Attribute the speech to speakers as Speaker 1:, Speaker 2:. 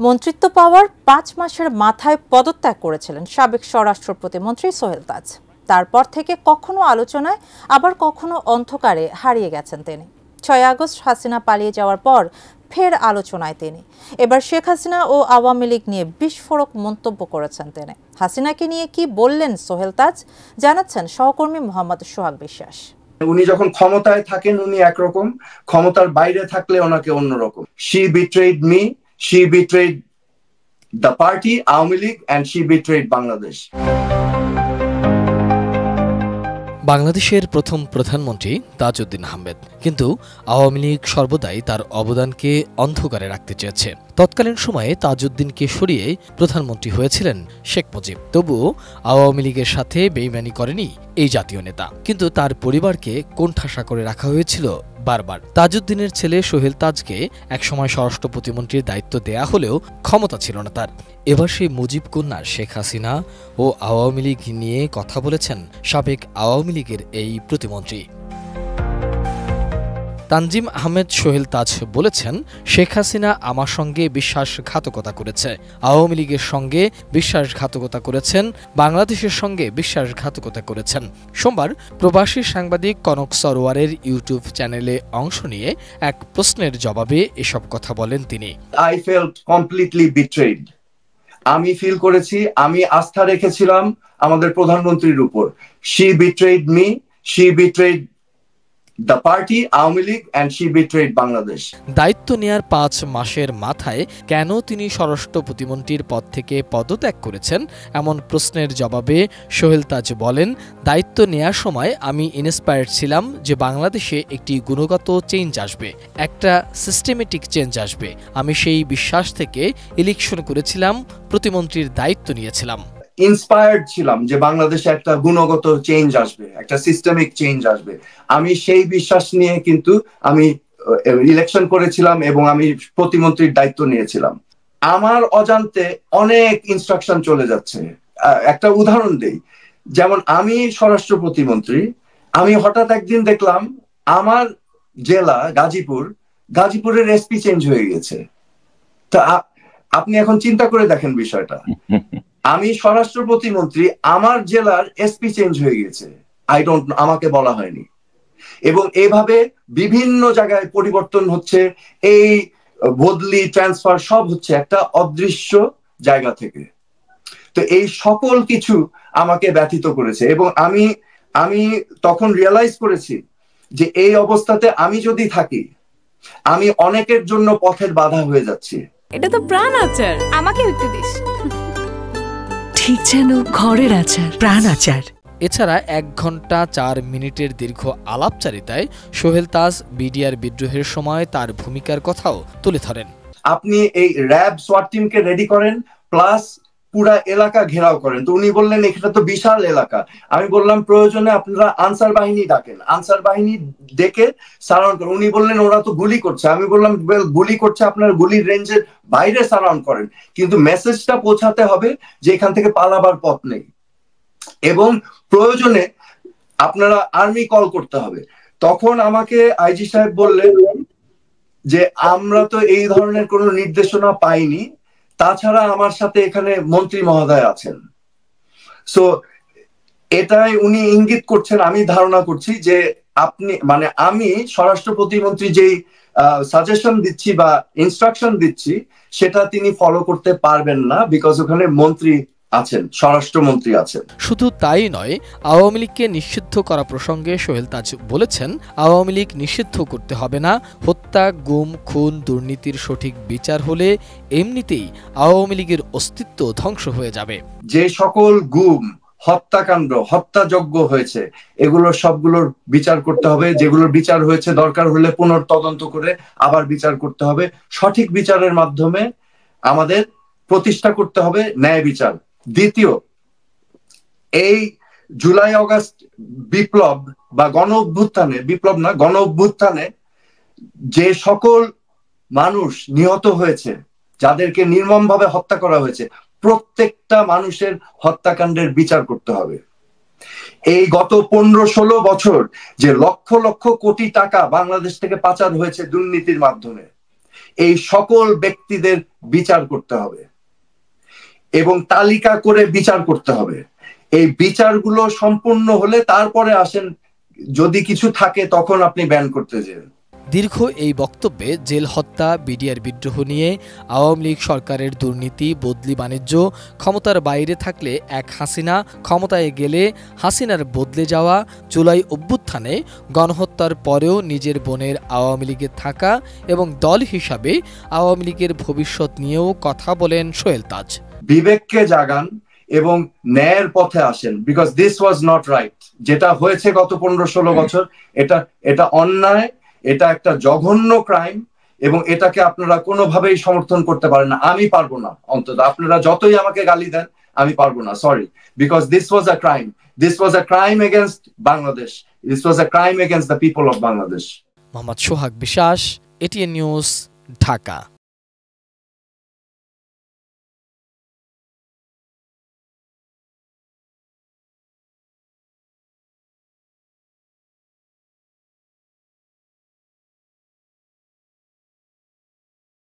Speaker 1: মন্ত্রিত্ব পাওয়ার ৫ মাসের মাথায় পদত্যাগ করেছিলেন সাবেক স্বরাষ্ট্র প্রতিমন্ত্রী সোহেল তাজ। তারপর থেকে কখনো আলোচনায় আবার কখনো অন্ধকারে হারিয়ে গেছেন তিনি। ৬ আগস্ট হাসিনা পালিয়ে যাওয়ার পর ফের আলোচনায় তিনি। এবার শেখ হাসিনা ও আওয়ামী লীগ নিয়ে বিস্ফোরক মন্তব্য করেছেন তিনি। হাসিনাকে নিয়ে কি বললেন সোহেল তাজ, জানাচ্ছেন সহকর্মী মোহাম্মদ সোহাগ বিশ্বাস।
Speaker 2: উনি যখন ক্ষমতায় থাকেন উনি একরকম, ক্ষমতার বাইরে থাকলে ওনাকে অন্যরকম। She betrayed me, she betrayed the party, Awami League, and she betrayed Bangladesh.
Speaker 3: বাংলাদেশের প্রথম প্রধানমন্ত্রী তাজউদ্দিন আহমেদ, কিন্তু আওয়ামী লীগ সর্বদাই তার অবদানকে অন্ধকারে রাখতে চেয়েছে। তৎকালীন সময়ে তাজউদ্দিনকে সরিয়ে প্রধানমন্ত্রী হয়েছিলেন শেখ মুজিব। তবুও আওয়ামী লীগের সাথে বেইমানি করেনি এই জাতীয় নেতা, কিন্তু তার পরিবারকে কোণঠাসা করে রাখা হয়েছিল বারবার। তাজউদ্দিনের ছেলে সোহেল তাজকে একসময় স্বরাষ্ট্র প্রতিমন্ত্রীর দায়িত্ব দেয়া হলেও ক্ষমতা ছিল না তার। এবার সেই মুজিব কন্যা শেখ হাসিনা ও আওয়ামী লীগ নিয়ে কথা বলেছেন সাবেক আওয়ামী লীগের এই প্রতিমন্ত্রী। তানজিম আহমেদ সোহেল তাজ বলেছেন, শেখ হাসিনা আমার সঙ্গে বিশ্বাসঘাতকতা করেছে, আওয়ামী লীগের সঙ্গে বিশ্বাসঘাতকতা করেছেন, বাংলাদেশের সঙ্গে বিশ্বাসঘাতকতা করেছেন। সোমবার প্রবাসী সাংবাদিক কনক সরোয়ারের ইউটিউব চ্যানেলে অংশ নিয়ে এক প্রশ্নের জবাবে এসব কথা বলেন তিনি।
Speaker 2: I felt completely betrayed. আমি ফিল করেছি, আমি আস্থা রেখেছিলাম আমাদের প্রধানমন্ত্রীর উপর। She betrayed me, she betrayed the party, Awami League, and she betrayed Bangladesh.
Speaker 3: দায়িত্ব নেয়ার ৫ মাসের মাথায় কেন তিনি স্বরাষ্ট্র প্রতিমন্ত্রীর পদ থেকে পদত্যাগ করেছেন এমন প্রশ্নের জবাবে সোহেল তাজ বলেন, দায়িত্ব নেয়ার সময় আমি ইন্সপায়ার্ড ছিলাম যে বাংলাদেশে একটি গুণগত চেঞ্জ আসবে, একটা সিস্টেমেটিক চেঞ্জ আসবে। আমি সেই বিশ্বাস থেকে ইলেকশন করেছিলাম, প্রতিমন্ত্রীর দায়িত্ব নিয়েছিলাম।
Speaker 2: ইন্সপায়ার্ড ছিলাম যে বাংলাদেশে একটা গুণগত চেঞ্জ আসবে, একটা সিস্টেমিক চেঞ্জ আসবে। আমি সেই বিশ্বাস নিয়ে কিন্তু আমি ইলেকশন করেছিলাম এবং আমি প্রতিমন্ত্রীর দায়িত্ব নিয়েছিলাম। আমার অজান্তে অনেক ইনস্ট্রাকশন চলে যাচ্ছে। একটা উদাহরণ দেই, যেমন আমি স্বরাষ্ট্র প্রতিমন্ত্রী, আমি হঠাৎ একদিন দেখলাম আমার জেলা গাজীপুরের এসপি চেঞ্জ হয়ে গেছে। তা আপনি এখন চিন্তা করে দেখেন বিষয়টা। আমি স্বরাষ্ট্র প্রতিমন্ত্রী, আমার জেলার এসপি চেঞ্জ হয়ে গেছে, আমাকে বলা হয়নি। এবং এভাবে বিভিন্ন জায়গায় পরিবর্তন হচ্ছে, এই বদলি ট্রান্সফার সব হচ্ছে একটা অদৃশ্য জায়গা থেকে। তো এই সকল কিছু আমাকে ব্যথিত করেছে এবং আমি তখন রিয়েলাইজ করেছি যে এই অবস্থাতে আমি যদি থাকি, আমি অনেকের জন্য পথের বাধা হয়ে যাচ্ছি।
Speaker 4: এটা তো প্রাণ আচার, আমাকে একটু দিস।
Speaker 5: ঠিক যেন ঘরের আচার, প্রাণ আচার।
Speaker 3: এছাড়া ১ ঘন্টা ৪ মিনিটের দীর্ঘ আলাপচারিতায় সোহেল তাজ বিডিআর বিদ্রোহের সময় তার ভূমিকার কথাও তুলে ধরেন।
Speaker 2: আপনি এই র্যাব সোয়াট টিমকে রেডি করেন, প্লাস পুরা এলাকা ঘেরাও করেন। তো উনি বললেন এটা তো বিশাল এলাকা। আমি বললাম প্রয়োজনে আপনারা আনসার বাহিনী ডাকেন, আনসার বাহিনী ডেকে সারাউন্ড করেন। উনি বললেন ওরা তো গুলি করছে। আমি বললাম গুলি করছে, আপনারা গুলির রেঞ্জের বাইরে সারাউন্ড করেন, কিন্তু মেসেজটা পৌঁছাতে হবে যে এখান থেকে পালাবার পথ নেই এবং প্রয়োজনে আপনারা আর্মি কল করতে হবে। তখন আমাকে আইজি সাহেব বললেন যে আমরা তো এই ধরনের কোনো নির্দেশনা পাইনি, তাছাড়া আমার সাথে এখানে মন্ত্রী মহোদয় আছেন। সো এটাই উনি ইঙ্গিত করছেন, আমি ধারণা করছি যে আমি স্বরাষ্ট্র প্রতিমন্ত্রী যেই সাজেশন দিচ্ছি বা ইনস্ট্রাকশন দিচ্ছি সেটা তিনি ফলো করতে পারবেন না, বিকজ ওখানে মন্ত্রী আছেন, স্বরাষ্ট্রমন্ত্রী আছেন।
Speaker 3: শুধু তাই নয়, আওয়ামী লীগকে নিষিদ্ধ করা প্রসঙ্গে সোহেল তাজ বলেছেন, আওয়ামী লীগ নিষিদ্ধ করতে হবে না, হত্যা, গুম, খুন, দুর্নীতির সঠিক বিচার হলে এমনিতেই আওয়ামী লীগের অস্তিত্ব ধ্বংস হয়ে যাবে।
Speaker 2: যে সকল গুম, হত্যাকাণ্ড, হত্যাযজ্ঞ হয়েছে এগুলোর সবগুলোর বিচার করতে হবে। যেগুলোর বিচার হয়েছে দরকার হলে পুনর্তদন্ত করে আবার বিচার করতে হবে। সঠিক বিচারের মাধ্যমে আমাদের প্রতিষ্ঠা করতে হবে ন্যায় বিচার। দ্বিতীয়, এই জুলাই আগস্ট বিপ্লব বা গণ অভ্যুত্থানে, বিপ্লব না গণ অভ্যুত্থানে যে সকল মানুষ নিহত হয়েছে, যাদেরকে নির্মমভাবে হত্যা করা হয়েছে, প্রত্যেকটা মানুষের হত্যাকাণ্ডের বিচার করতে হবে। এই গত 15-16 বছর যে লক্ষ লক্ষ কোটি টাকা বাংলাদেশ থেকে পাচার হয়েছে দুর্নীতির মাধ্যমে, এই সকল ব্যক্তিদের বিচার করতে হবে এবং তালিকা করে বিচার করতে হবে। এই বিচারগুলো সম্পূর্ণ হলে তারপরে আসেন, যদি কিছু থাকে তখন আপনি ব্যান করতে যান।
Speaker 3: দীর্ঘ এই বক্তব্যে জেল হত্যা, বিডিআর বিদ্রোহ নিয়ে আওয়ামী লীগ সরকারের দুর্নীতি, বদলি বাণিজ্য, ক্ষমতার বাইরে থাকলে এক হাসিনা, ক্ষমতায় গেলে হাসিনার বদলে যাওয়া, জুলাই অভ্যুত্থানে গণহত্যার পরেও নিজের বোনের আওয়ামী লীগে থাকা এবং দল হিসাবে আওয়ামী লীগের ভবিষ্যৎ নিয়েও কথা বলেন সোহেল তাজ।
Speaker 2: বিবেককে জাগান এবং ন্যায়ের পথে আসেন, because this was not right. যেটা হয়েছে গত 15-16 বছর, এটা অন্যায়, এটা একটা জঘন্য ক্রাইম এবং এটাকে আপনারা কোনোভাবেই সমর্থন করতে পারেন না। আমি পারবো না, অন্তত আপনারা যতই আমাকে গালি দেন আমি পারবো না, sorry, because this was a crime. This was a crime against Bangladesh. This was a crime against the people of Bangladesh.
Speaker 3: Mohammad Sohag Biswas, ATN news, Dhaka.